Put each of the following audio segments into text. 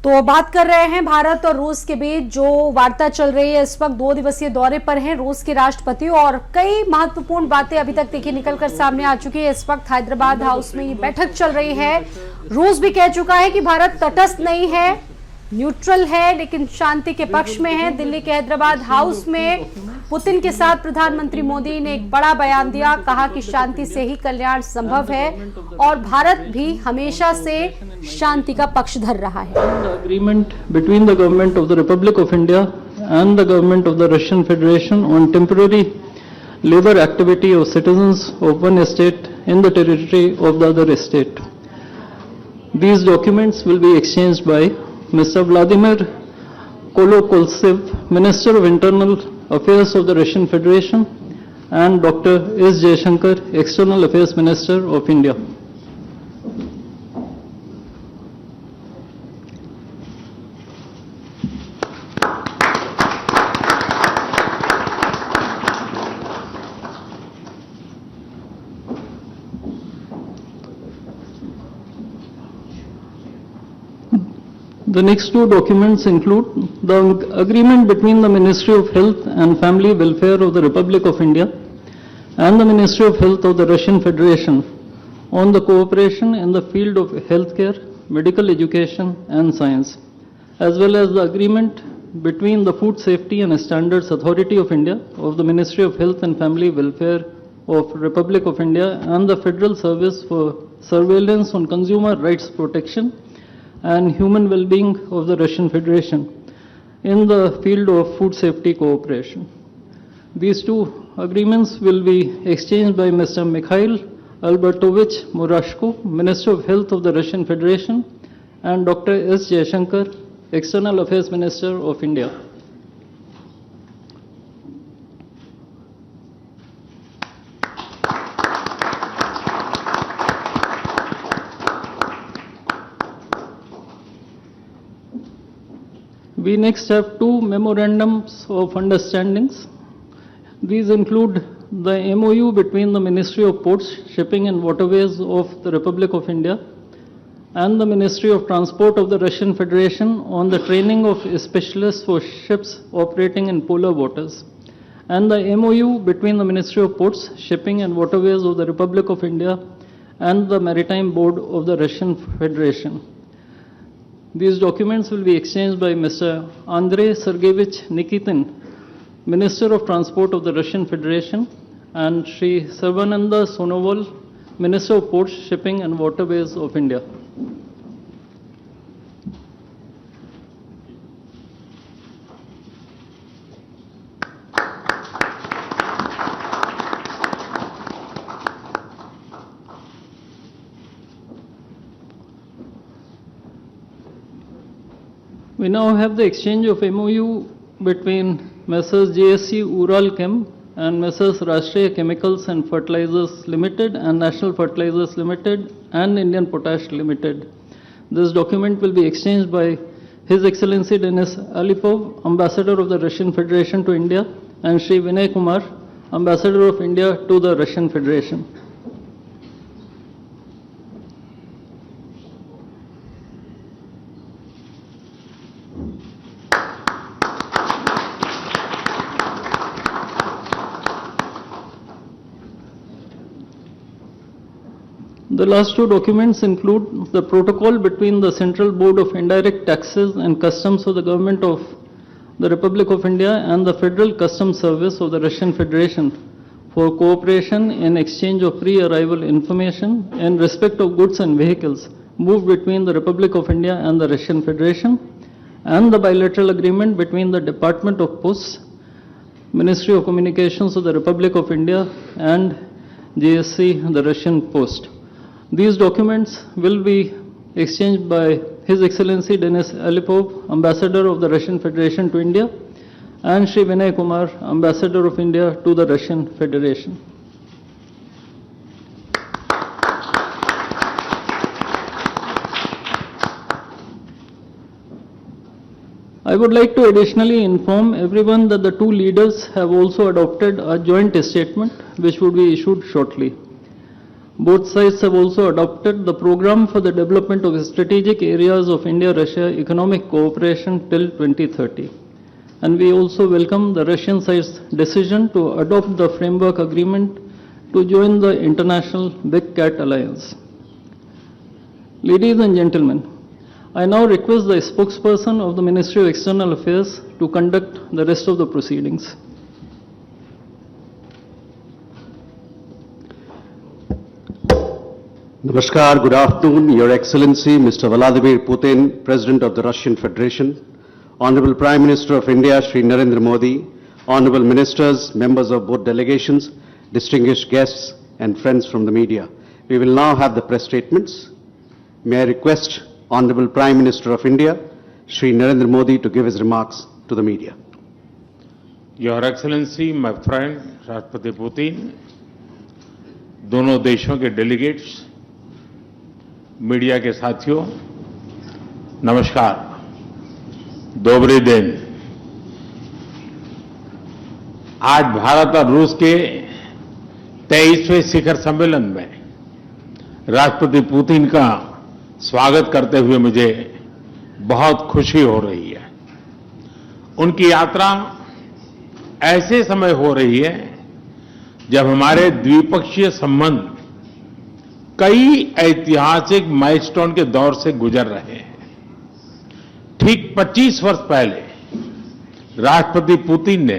तो बात कर रहे हैं भारत और रूस के बीच जो वार्ता चल रही है। इस वक्त 2 दिवसीय दौरे पर हैं रूस के राष्ट्रपति और कई महत्वपूर्ण बातें अभी तक देखिए निकलकर सामने आ चुकी है। इस वक्त हैदराबाद हाउस में ये बैठक चल रही है। रूस भी कह चुका है कि भारत तटस्थ नहीं है, न्यूट्रल है, लेकिन शांति के पक्ष में है। दिल्ली के हैदराबाद हाउस में पुतिन के साथ प्रधानमंत्री मोदी ने एक बड़ा बयान दिया, कहा कि शांति से ही कल्याण संभव है और भारत भी हमेशा से शांति का पक्षधर रहा है। Agreement between the government of the Republic of India and the government of the Russian Federation on temporary labor activity of citizens of one state in the territory of the other state. These documents will be exchanged by Mr. Vladimir Kolokoltsev, Minister of Internal Affairs of the Russian Federation, and Dr. S. Jaishankar, External Affairs Minister of India. The next two documents include the agreement between the Ministry of Health and Family Welfare of the Republic of India and the Ministry of Health of the Russian Federation on the cooperation in the field of healthcare, medical education and science, as well as the agreement between the Food Safety and Standards Authority of India of the Ministry of Health and Family Welfare of Republic of India and the Federal Service for Surveillance on Consumer Rights Protection and Human Well-being of the Russian Federation in the field of food safety cooperation. These two agreements will be exchanged by Mr. Mikhail Albertovich Murashko, Minister of Health of the Russian Federation, and Dr. S. Jaishankar, External Affairs Minister of India. We next have two memorandums of understandings. These include the MOU between the Ministry of Ports, Shipping and Waterways of the Republic of India and the Ministry of Transport of the Russian Federation on the training of specialists for ships operating in polar waters, and the MOU between the Ministry of Ports, Shipping and Waterways of the Republic of India and the Maritime Board of the Russian Federation. These documents will be exchanged by Mr. Andrei Sergeyevich Nikitin, Minister of Transport of the Russian Federation, and Shri Sarvananda Sonowal, Minister of Ports, Shipping and Waterways of India. We now have the exchange of MOU between Messrs. JSC Ural Chem and Messrs. Rashtriya Chemicals and Fertilizers Limited and National Fertilizers Limited and Indian Potash Limited. This document will be exchanged by His Excellency Denis Alipov, Ambassador of the Russian Federation to India, and Shri Vinay Kumar, Ambassador of India to the Russian Federation. The last two documents include the protocol between the Central Board of Indirect Taxes and Customs of the Government of the Republic of India and the Federal Customs Service of the Russian Federation for cooperation in exchange of pre-arrival information in respect of goods and vehicles moved between the Republic of India and the Russian Federation, and the bilateral agreement between the Department of Posts, Ministry of Communications of the Republic of India and GSC, the Russian Post. These documents will be exchanged by His Excellency Denis Alipov, Ambassador of the Russian Federation to India, and Shri Vinay Kumar, Ambassador of India to the Russian Federation. I would like to additionally inform everyone that the two leaders have also adopted a joint statement which would be issued shortly. Both sides have also adopted the program for the development of strategic areas of India-Russia economic cooperation till 2030. And we also welcome the Russian side's decision to adopt the framework agreement to join the international Big Cat Alliance. Ladies and gentlemen, I now request the spokesperson of the Ministry of External Affairs to conduct the rest of the proceedings. Namaskar, good afternoon, Your Excellency, Mr. Vladimir Putin, President of the Russian Federation, Honorable Prime Minister of India, Shri Narendra Modi, Honorable Ministers, members of both delegations, distinguished guests, and friends from the media. We will now have the press statements. May I request Honorable Prime Minister of India, Shri Narendra Modi, to give his remarks to the media. Your Excellency, my friend, राष्ट्रपति Putin, दोनों देशों के delegates, media के साथियों, नमस्कार, दोबरे दिन। आज भारत और रूस के 23वें शिखर सम्मेलन में राष्ट्रपति पुतिन का स्वागत करते हुए मुझे बहुत खुशी हो रही है। उनकी यात्रा ऐसे समय हो रही है जब हमारे द्विपक्षीय संबंध कई ऐतिहासिक माइलस्टोन के दौर से गुजर रहे हैं। ठीक 25 वर्ष पहले राष्ट्रपति पुतिन ने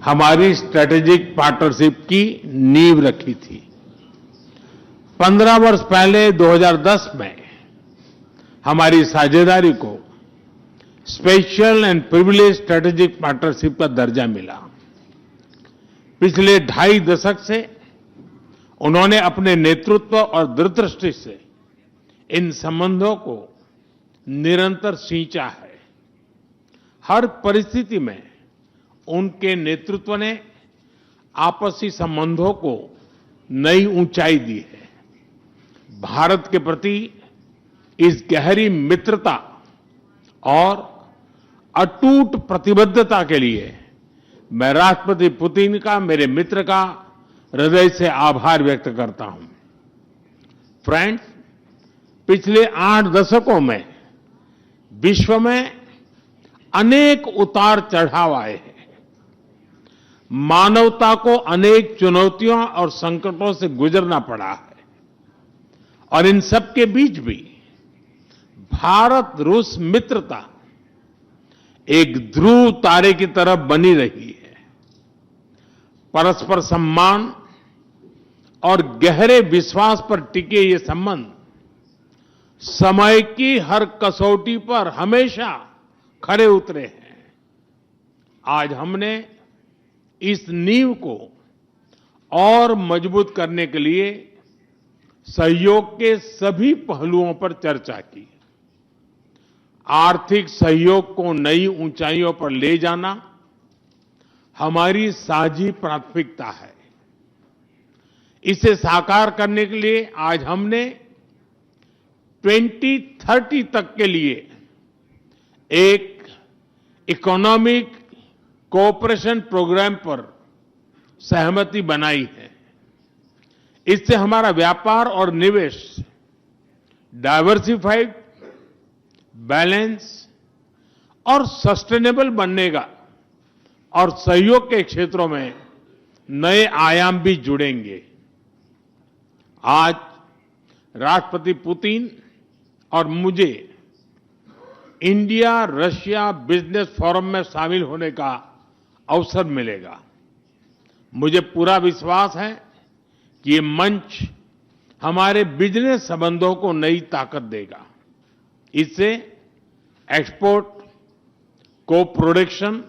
हमारी स्ट्रेटेजिक पार्टनरशिप की नींव रखी थी। 15 वर्ष पहले 2010 में हमारी साझेदारी को special and privilege strategic partnership का दर्जा मिला। पिछले 2.5 दशक से उन्होंने अपने नेतृत्व और दूरदृष्टि से इन संबंधों को निरंतर सींचा है। हर परिस्थिति में उनके नेतृत्व ने आपसी संबंधों को नई ऊंचाई दी है। भारत के प्रति इस गहरी मित्रता और अटूट प्रतिबद्धता के लिए मैं राष्ट्रपति पुतिन का, मेरे मित्र का हृदय से आभार व्यक्त करता हूं। फ्रेंड्स, पिछले 8 दशकों में विश्व में अनेक उतार चढ़ाव आए हैं। मानवता को अनेक चुनौतियों और संकटों से गुजरना पड़ा है और इन सब के बीच भी भारत रूस मित्रता एक ध्रुव तारे की तरह बनी रही है। परस्पर सम्मान और गहरे विश्वास पर टिके ये संबंध समय की हर कसौटी पर हमेशा खरे उतरे हैं। आज हमने इस नींव को और मजबूत करने के लिए सहयोग के सभी पहलुओं पर चर्चा की। आर्थिक सहयोग को नई ऊंचाइयों पर ले जाना हमारी साझी प्राथमिकता है। इसे साकार करने के लिए आज हमने 2030 तक के लिए एक इकोनॉमिक कोऑपरेशन प्रोग्राम पर सहमति बनाई है। इससे हमारा व्यापार और निवेश डाइवर्सिफाइड, बैलेंस और सस्टेनेबल बनेगा और सहयोग के क्षेत्रों में नए आयाम भी जुड़ेंगे। आज राष्ट्रपति पुतिन और मुझे इंडिया रशिया बिजनेस फोरम में शामिल होने का अवसर मिलेगा। मुझे पूरा विश्वास है कि ये मंच हमारे बिजनेस संबंधों को नई ताकत देगा। इससे एक्सपोर्ट, को प्रोडक्शन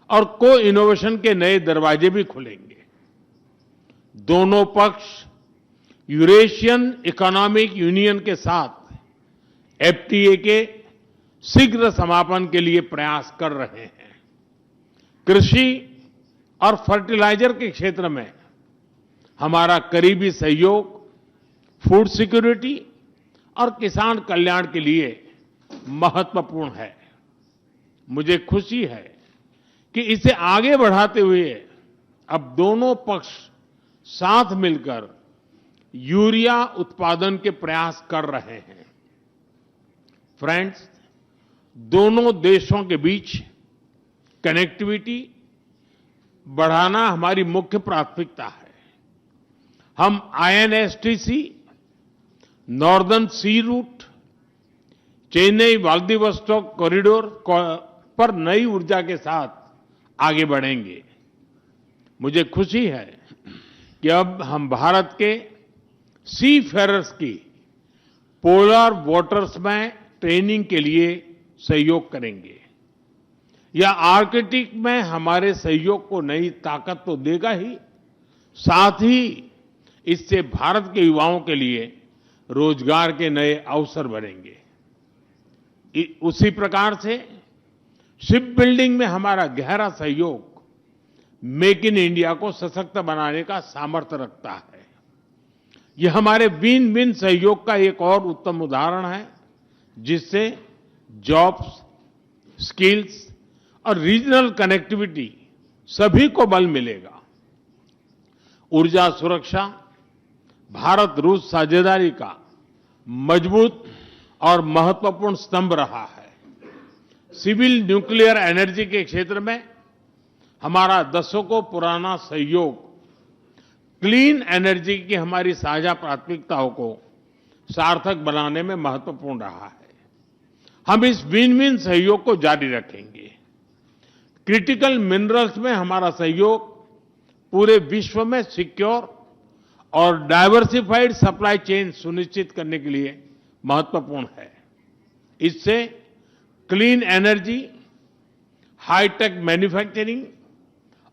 और को इनोवेशन के नए दरवाजे भी खुलेंगे। दोनों पक्ष यूरेशियन इकोनॉमिक यूनियन के साथ एफटीए के शीघ्र समापन के लिए प्रयास कर रहे हैं। कृषि और फर्टिलाइजर के क्षेत्र में हमारा करीबी सहयोग फूड सिक्योरिटी और किसान कल्याण के लिए महत्वपूर्ण है। मुझे खुशी है कि इसे आगे बढ़ाते हुए अब दोनों पक्ष साथ मिलकर यूरिया उत्पादन के प्रयास कर रहे हैं। फ्रेंड्स, दोनों देशों के बीच कनेक्टिविटी बढ़ाना हमारी मुख्य प्राथमिकता है। हम आईएनएसटीसी, नॉर्दर्न सी रूट, चेन्नई व्लादिवोस्टोक कॉरिडोर पर नई ऊर्जा के साथ आगे बढ़ेंगे। मुझे खुशी है कि अब हम भारत के सी फेरर्स की पोलर वाटर्स में ट्रेनिंग के लिए सहयोग करेंगे। यह आर्कटिक में हमारे सहयोग को नई ताकत तो देगा ही, साथ ही इससे भारत के युवाओं के लिए रोजगार के नए अवसर बनेंगे। उसी प्रकार से शिप बिल्डिंग में हमारा गहरा सहयोग मेक इन इंडिया को सशक्त बनाने का सामर्थ्य रखता है। यह हमारे विन विन सहयोग का एक और उत्तम उदाहरण है, जिससे जॉब्स, स्किल्स और रीजनल कनेक्टिविटी सभी को बल मिलेगा। ऊर्जा सुरक्षा भारत रूस साझेदारी का मजबूत और महत्वपूर्ण स्तंभ रहा है। सिविल न्यूक्लियर एनर्जी के क्षेत्र में हमारा दशकों पुराना सहयोग क्लीन एनर्जी की हमारी साझा प्राथमिकताओं को सार्थक बनाने में महत्वपूर्ण रहा है। हम इस विन विन सहयोग को जारी रखेंगे। क्रिटिकल मिनरल्स में हमारा सहयोग पूरे विश्व में सिक्योर और डाइवर्सिफाइड सप्लाई चेन सुनिश्चित करने के लिए महत्वपूर्ण है। इससे क्लीन एनर्जी, हाईटेक मैन्युफैक्चरिंग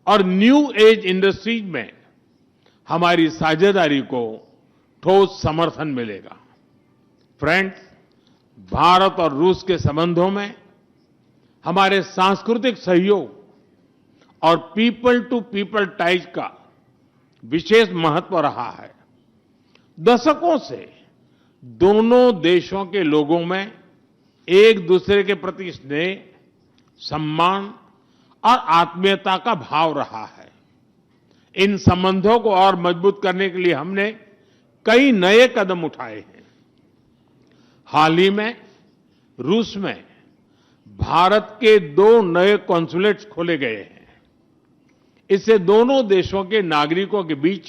और न्यू एज इंडस्ट्रीज में हमारी साझेदारी को ठोस समर्थन मिलेगा। फ्रेंड्स, भारत और रूस के संबंधों में हमारे सांस्कृतिक सहयोग और पीपल टू पीपल टाइज का विशेष महत्व रहा है। दशकों से दोनों देशों के लोगों में एक दूसरे के प्रति स्नेह, सम्मान और आत्मीयता का भाव रहा है। इन संबंधों को और मजबूत करने के लिए हमने कई नए कदम उठाए हैं। हाल ही में रूस में भारत के 2 नए कॉन्सुलेट्स खोले गए हैं। इससे दोनों देशों के नागरिकों के बीच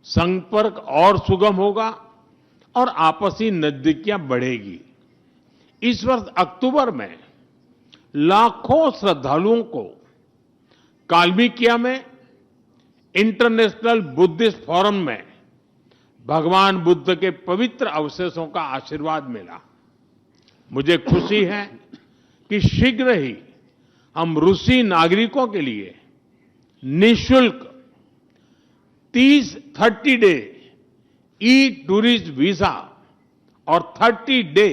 संपर्क और सुगम होगा और आपसी नजदीकियां बढ़ेगी। इस वर्ष अक्टूबर में लाखों श्रद्धालुओं को काल्मिकिया में इंटरनेशनल बुद्धिस्ट फोरम में भगवान बुद्ध के पवित्र अवशेषों का आशीर्वाद मिला। मुझे खुशी है कि शीघ्र ही हम रूसी नागरिकों के लिए निःशुल्क 30 डे ई टूरिस्ट वीजा और 30 डे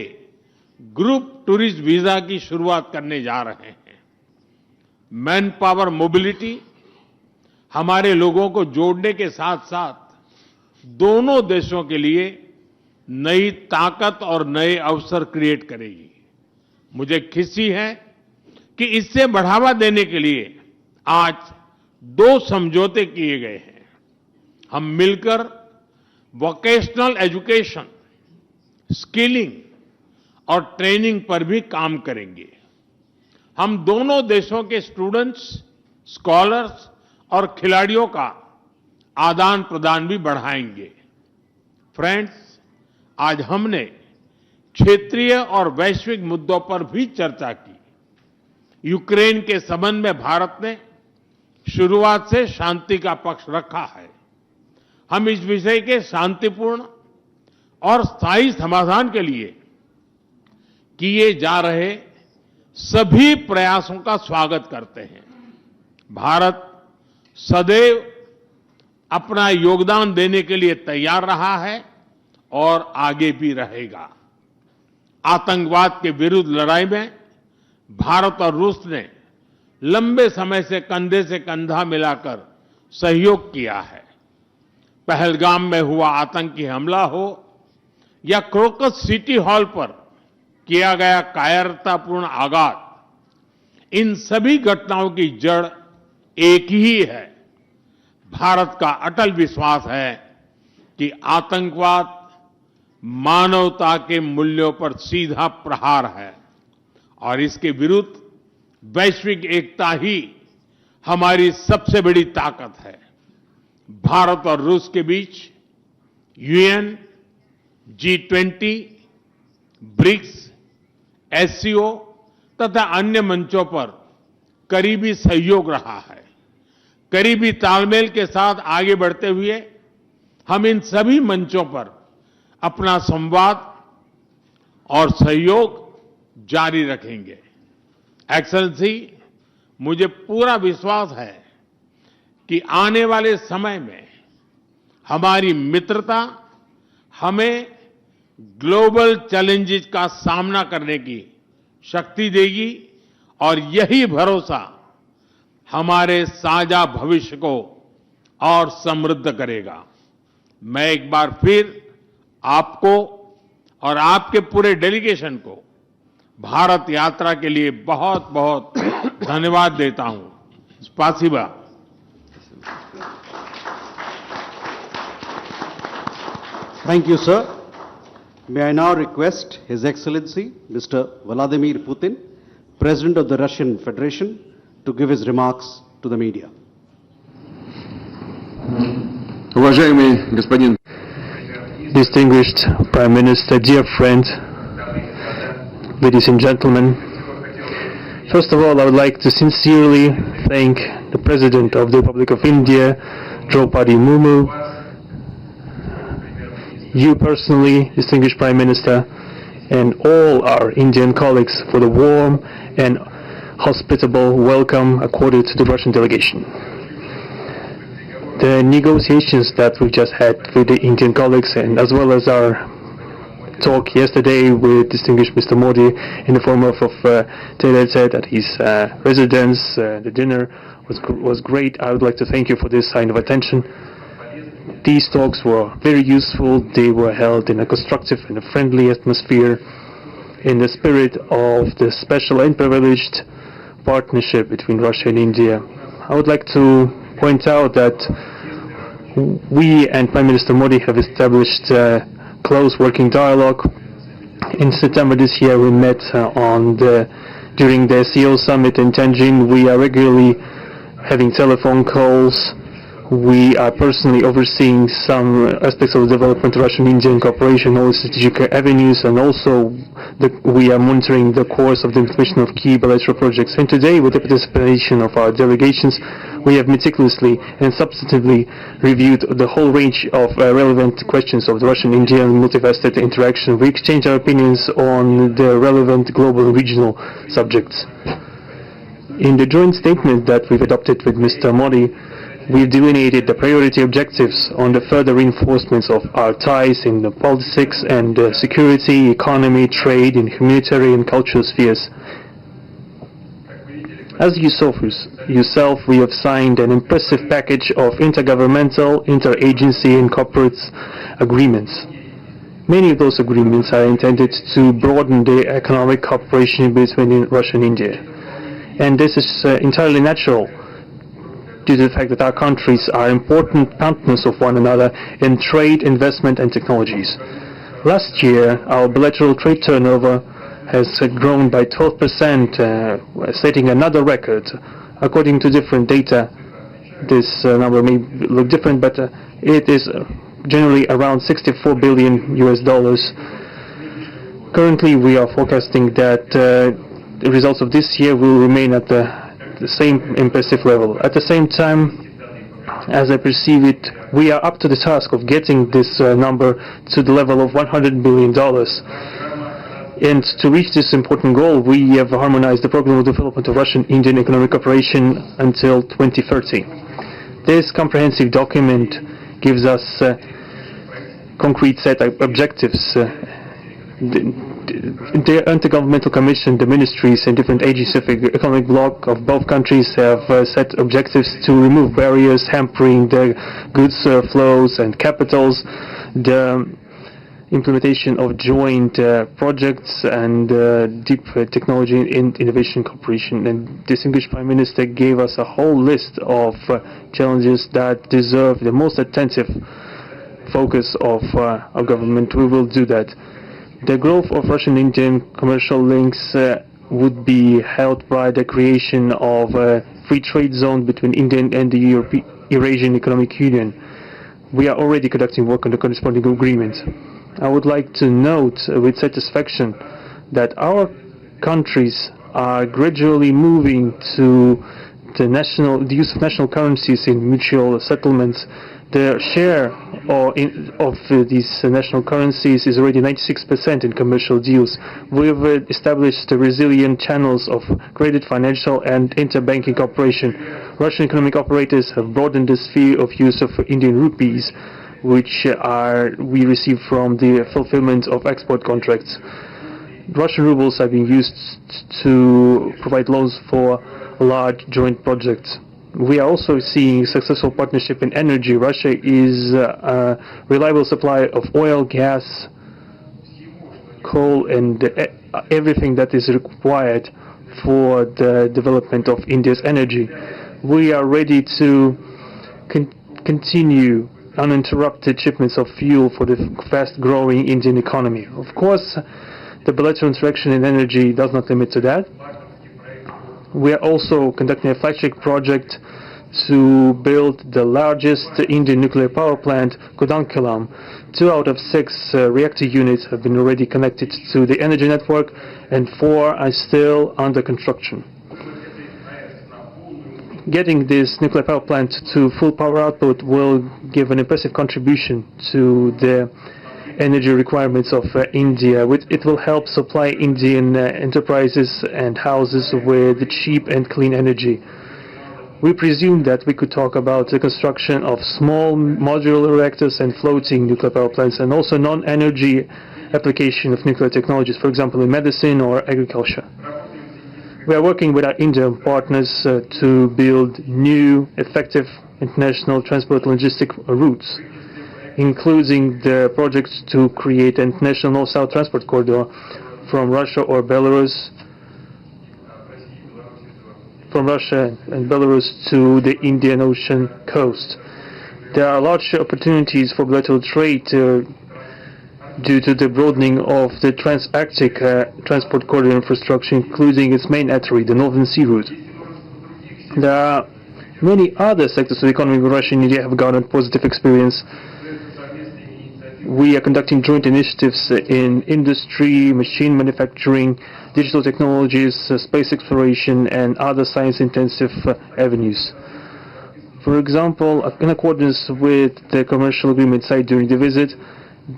ग्रुप टूरिस्ट वीजा की शुरुआत करने जा रहे हैं। मैन पावर मोबिलिटी हमारे लोगों को जोड़ने के साथ साथ दोनों देशों के लिए नई ताकत और नए अवसर क्रिएट करेगी। मुझे खुशी है कि इससे बढ़ावा देने के लिए आज 2 समझौते किए गए हैं। हम मिलकर वोकेशनल एजुकेशन, स्किलिंग और ट्रेनिंग पर भी काम करेंगे। हम दोनों देशों के स्टूडेंट्स, स्कॉलर्स और खिलाड़ियों का आदान प्रदान भी बढ़ाएंगे। फ्रेंड्स, आज हमने क्षेत्रीय और वैश्विक मुद्दों पर भी चर्चा की। यूक्रेन के संबंध में भारत ने शुरुआत से शांति का पक्ष रखा है। हम इस विषय के शांतिपूर्ण और स्थायी समाधान के लिए किए जा रहे सभी प्रयासों का स्वागत करते हैं। भारत सदैव अपना योगदान देने के लिए तैयार रहा है और आगे भी रहेगा। आतंकवाद के विरुद्ध लड़ाई में भारत और रूस ने लंबे समय से कंधा मिलाकर सहयोग किया है। पहलगाम में हुआ आतंकी हमला हो या क्रोकस सिटी हॉल पर किया गया कायरतापूर्ण आघात, इन सभी घटनाओं की जड़ एक ही है। भारत का अटल विश्वास है कि आतंकवाद मानवता के मूल्यों पर सीधा प्रहार है और इसके विरुद्ध वैश्विक एकता ही हमारी सबसे बड़ी ताकत है। भारत और रूस के बीच यूएन, G20, ब्रिक्स, एससीओ तथा अन्य मंचों पर करीबी सहयोग रहा है। करीबी तालमेल के साथ आगे बढ़ते हुए हम इन सभी मंचों पर अपना संवाद और सहयोग जारी रखेंगे। एक्सेलेंसी, मुझे पूरा विश्वास है कि आने वाले समय में हमारी मित्रता हमें ग्लोबल चैलेंजेस का सामना करने की शक्ति देगी और यही भरोसा हमारे साझा भविष्य को और समृद्ध करेगा। मैं एक बार फिर आपको और आपके पूरे डेलीगेशन को भारत यात्रा के लिए बहुत बहुत धन्यवाद देता हूं। स्पासिबा। Thank you, sir. May I now request His Excellency, Mr. Vladimir Putin, President of the Russian Federation, to give his remarks to the media. Уважаемый господин, distinguished Prime Minister, dear friend, ladies and gentlemen, first of all, I would like to sincerely thank the President of the Republic of India, Draupadi Murmu, you personally, distinguished Prime Minister, and all our Indian colleagues for the warm and hospitable welcome accorded to the Russian delegation. The negotiations that we just had with the Indian colleagues, and as well as our talk yesterday with distinguished Mr. Modi in the form of tete-a-tete at his residence, the dinner was great. I would like to thank you for this sign of attention. These talks were very useful. They were held in a constructive and a friendly atmosphere in the spirit of the special and privileged partnership between Russia and India. I would like to point out that we and Prime Minister Modi have established close working dialogue. In September this year we met during the SEO summit in Tianjin. We are regularly having telephone calls. We are personally overseeing some aspects of the development of Russian-Indian cooperation, all strategic avenues, and also we are monitoring the course of the implementation of key bilateral projects. And today, with the participation of our delegations, we have meticulously and substantively reviewed the whole range of relevant questions of the Russian-Indian multifaceted interaction. We exchange our opinions on the relevant global and regional subjects. In the joint statement that we've adopted with Mr. Modi, we've delineated the priority objectives on the further reinforcements of our ties in the politics and security, economy, trade, and humanitarian and cultural spheres. As you saw for yourself, we have signed an impressive package of intergovernmental, interagency, and corporate agreements. Many of those agreements are intended to broaden the economic cooperation between Russia and India. And this is entirely natural, due to the fact that our countries are important partners of one another in trade, investment, and technologies. Last year, our bilateral trade turnover has grown by 12%, setting another record. According to different data, this number may look different, but it is generally around $64 billion. Currently, we are forecasting that the results of this year will remain at the same impressive level. At the same time, as I perceive it, we are up to the task of getting this number to the level of $100 billion. And to reach this important goal, we have harmonized the program of development of Russian-Indian economic cooperation until 2030. This comprehensive document gives us concrete set of objectives. The Intergovernmental Commission, the ministries and different agencies of the economic bloc of both countries have set objectives to remove barriers hampering the goods flows and capitals, the implementation of joint projects and deep technology and innovation cooperation. And distinguished Prime Minister gave us a whole list of challenges that deserve the most attentive focus of our government, we will do that. The growth of Russian-Indian commercial links would be helped by the creation of a free trade zone between India and the Eurasian Economic Union. We are already conducting work on the corresponding agreement. I would like to note with satisfaction that our countries are gradually moving to the use of national currencies in mutual settlements. The share of these national currencies is already 96% in commercial deals. We have established resilient channels of credit, financial and interbanking cooperation. Russian economic operators have broadened the sphere of use of Indian rupees, which we receive from the fulfillment of export contracts. Russian rubles are being used to provide loans for large joint projects. We are also seeing successful partnership in energy. Russia is a reliable supplier of oil, gas, coal, and everything that is required for the development of India's energy. We are ready to continue uninterrupted shipments of fuel for the fast-growing Indian economy. Of course, the bilateral interaction in energy does not limit to that. We are also conducting a flagship project to build the largest Indian nuclear power plant, Kudankulam. 2 out of 6 reactor units have been already connected to the energy network, and 4 are still under construction. Getting this nuclear power plant to full power output will give an impressive contribution to the energy requirements of India. It will help supply Indian enterprises and houses with cheap and clean energy. We presume that we could talk about the construction of small modular reactors and floating nuclear power plants, and also non-energy application of nuclear technologies, for example in medicine or agriculture. We are working with our Indian partners to build new, effective international transport logistic routes, including the projects to create an international north-south transport corridor from Russia and Belarus to the Indian Ocean coast. There are large opportunities for bilateral trade due to the broadening of the Trans-Arctic transport corridor infrastructure, including its main artery, the Northern Sea Route. There are many other sectors of the economy where Russia and India have garnered positive experience. We are conducting joint initiatives in industry, machine manufacturing, digital technologies, space exploration, and other science-intensive avenues. For example, in accordance with the commercial agreement signed during the visit,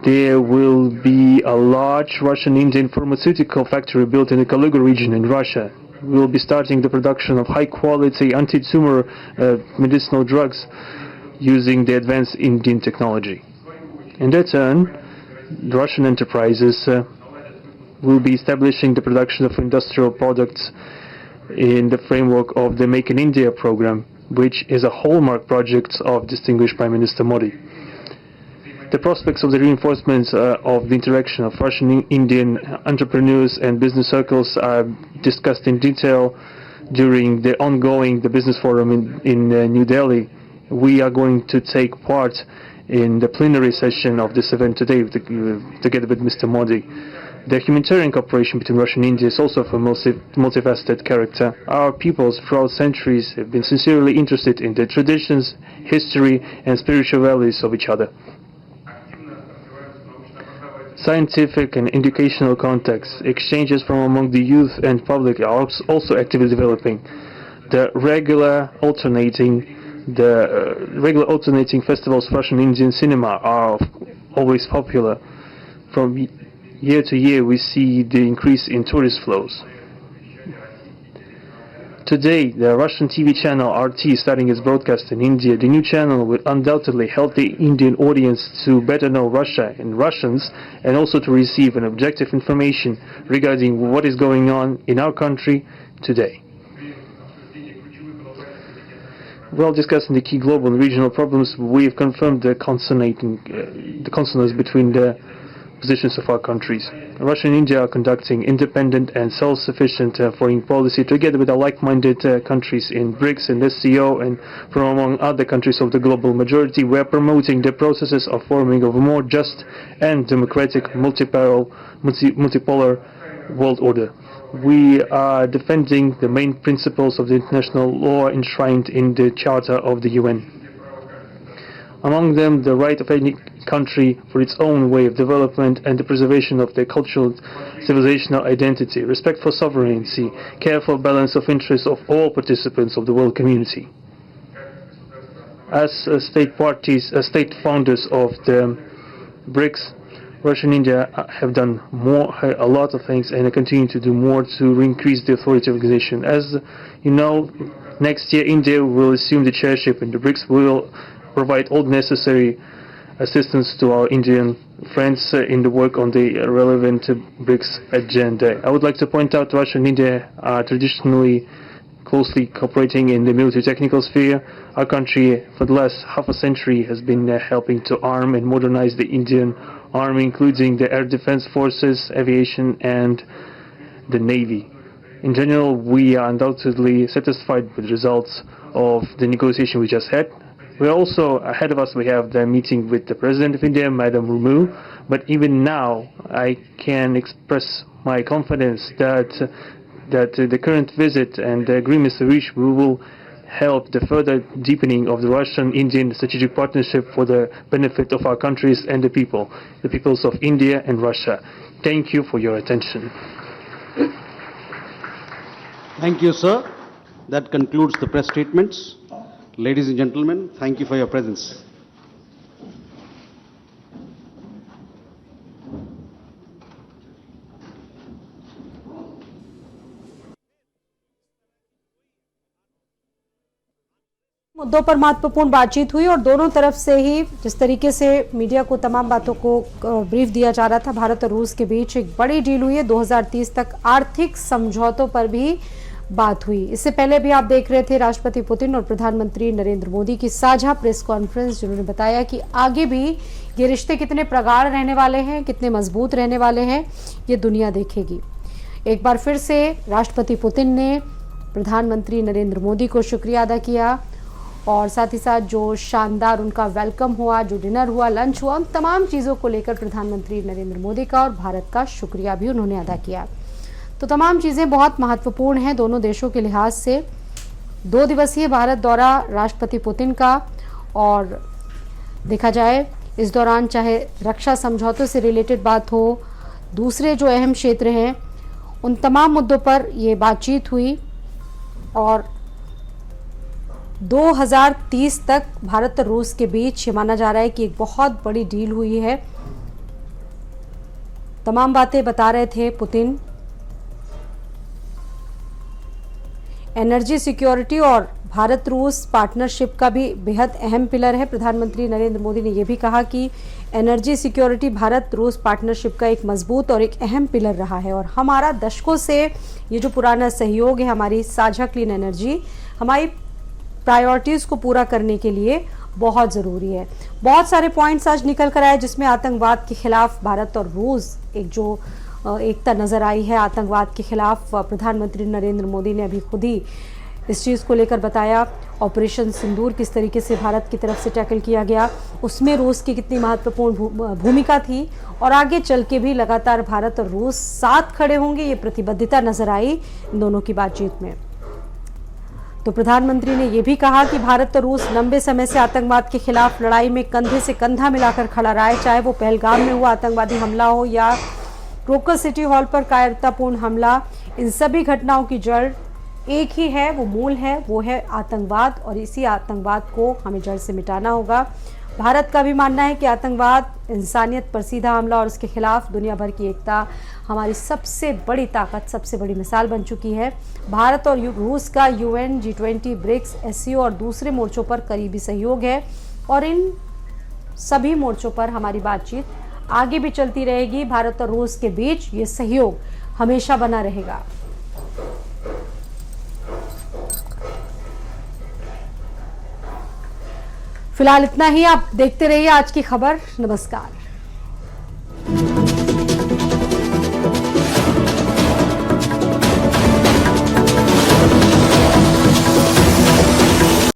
there will be a large Russian-Indian pharmaceutical factory built in the Kaluga region in Russia. We will be starting the production of high-quality anti-tumor medicinal drugs using the advanced Indian technology. In their turn, the Russian enterprises will be establishing the production of industrial products in the framework of the Make in India program, which is a hallmark project of distinguished Prime Minister Modi. The prospects of the reinforcement of the interaction of Russian-Indian entrepreneurs and business circles are discussed in detail during the ongoing Business Forum in New Delhi. We are going to take part in the plenary session of this event today together with Mr. Modi. The humanitarian cooperation between Russia and India is also of a multifaceted character. Our peoples throughout centuries have been sincerely interested in the traditions, history and spiritual values of each other. Scientific and educational contacts, exchanges from among the youth and public are also actively developing. The regular alternating festivals of Russian Indian cinema are always popular. From year to year we see the increase in tourist flows. Today, the Russian TV channel RT is starting its broadcast in India. The new channel will undoubtedly help the Indian audience to better know Russia and Russians, and also to receive an objective information regarding what is going on in our country today. While discussing the key global and regional problems, we have confirmed the consonance between the positions of our countries. Russia and India are conducting independent and self-sufficient foreign policy together with our like-minded countries in BRICS and SCO, and from among other countries of the global majority. We are promoting the processes of forming of a more just and democratic multipolar world order. We are defending the main principles of the international law enshrined in the Charter of the UN. Among them, the right of any country for its own way of development and the preservation of their cultural civilizational identity, respect for sovereignty, careful balance of interests of all participants of the world community. As state founders of the BRICS, Russia and India have done a lot of things, and continue to do more to increase the authority of the organization. As you know, next year India will assume the chairship, and the BRICS will provide all necessary assistance to our Indian friends in the work on the relevant BRICS agenda. I would like to point out Russia and India are traditionally closely cooperating in the military technical sphere. Our country, for the last half a century, has been helping to arm and modernize the Indian Army, including the air defense forces, aviation, and the Navy. In general, we are undoubtedly satisfied with the results of the negotiation we just had. We are also, ahead of us, we have the meeting with the President of India, Madam Murmu, but even now I can express my confidence that the current visit and the agreements reached will help the further deepening of the Russian-Indian strategic partnership for the benefit of our countries and the peoples of India and Russia. Thank you for your attention. Thank you, sir. That concludes the press statements. Ladies and gentlemen, thank you for your presence. मुद्दों पर महत्वपूर्ण बातचीत हुई और दोनों तरफ से ही जिस तरीके से मीडिया को तमाम बातों को ब्रीफ दिया जा रहा था, भारत और रूस के बीच एक बड़ी डील हुई है। 2030 तक आर्थिक समझौतों पर भी बात हुई। इससे पहले भी आप देख रहे थे राष्ट्रपति पुतिन और प्रधानमंत्री नरेंद्र मोदी की साझा प्रेस कॉन्फ्रेंस, जिन्होंने बताया कि आगे भी ये रिश्ते कितने प्रगाढ़ रहने वाले हैं, कितने मजबूत रहने वाले हैं, ये दुनिया देखेगी। एक बार फिर से राष्ट्रपति पुतिन ने प्रधानमंत्री नरेंद्र मोदी को शुक्रिया अदा किया और साथ ही साथ जो शानदार उनका वेलकम हुआ, जो डिनर हुआ, लंच हुआ, उन तमाम चीज़ों को लेकर प्रधानमंत्री नरेंद्र मोदी का और भारत का शुक्रिया भी उन्होंने अदा किया। तो तमाम चीज़ें बहुत महत्वपूर्ण हैं दोनों देशों के लिहाज से। 2 दिवसीय भारत दौरा राष्ट्रपति पुतिन का, और देखा जाए इस दौरान चाहे रक्षा समझौतों से रिलेटेड बात हो, दूसरे जो अहम क्षेत्र हैं, उन तमाम मुद्दों पर ये बातचीत हुई और 2030 तक भारत और रूस के बीच ये माना जा रहा है कि एक बहुत बड़ी डील हुई है। तमाम बातें बता रहे थे पुतिन। एनर्जी सिक्योरिटी और भारत रूस पार्टनरशिप का भी बेहद अहम पिलर है। प्रधानमंत्री नरेंद्र मोदी ने यह भी कहा कि एनर्जी सिक्योरिटी भारत रूस पार्टनरशिप का एक मजबूत और एक अहम पिलर रहा है और हमारा दशकों से ये जो पुराना सहयोग है, हमारी साझा क्लीन एनर्जी, हमारी प्रायोरिटीज़ को पूरा करने के लिए बहुत ज़रूरी है। बहुत सारे पॉइंट्स आज निकल कर आए, जिसमें आतंकवाद के खिलाफ भारत और रूस एक जो एकता नज़र आई है। आतंकवाद के खिलाफ प्रधानमंत्री नरेंद्र मोदी ने अभी खुद ही इस चीज़ को लेकर बताया। ऑपरेशन सिंदूर किस तरीके से भारत की तरफ से टैकल किया गया, उसमें रूस की कितनी महत्वपूर्ण भूमिका थी और आगे चल के भी लगातार भारत और रूस साथ खड़े होंगे, ये प्रतिबद्धता नज़र आई इन दोनों की बातचीत में। तो प्रधानमंत्री ने यह भी कहा कि भारत और रूस लंबे समय से आतंकवाद के खिलाफ लड़ाई में कंधे से कंधा मिलाकर खड़ा रहा है, चाहे वो पहलगाम में हुआ आतंकवादी हमला हो या क्रोकस सिटी हॉल पर कायरतापूर्ण हमला। इन सभी घटनाओं की जड़ एक ही है, वो मूल है, वो है आतंकवाद, और इसी आतंकवाद को हमें जड़ से मिटाना होगा। भारत का भी मानना है कि आतंकवाद इंसानियत पर सीधा हमला और उसके खिलाफ दुनिया भर की एकता हमारी सबसे बड़ी ताकत, सबसे बड़ी मिसाल बन चुकी है। भारत और रूस का UN, G20, ब्रिक्स, SCO और दूसरे मोर्चों पर करीबी सहयोग है और इन सभी मोर्चों पर हमारी बातचीत आगे भी चलती रहेगी। भारत और रूस के बीच ये सहयोग हमेशा बना रहेगा। फिलहाल इतना ही। आप देखते रहिए आज की खबर। नमस्कार।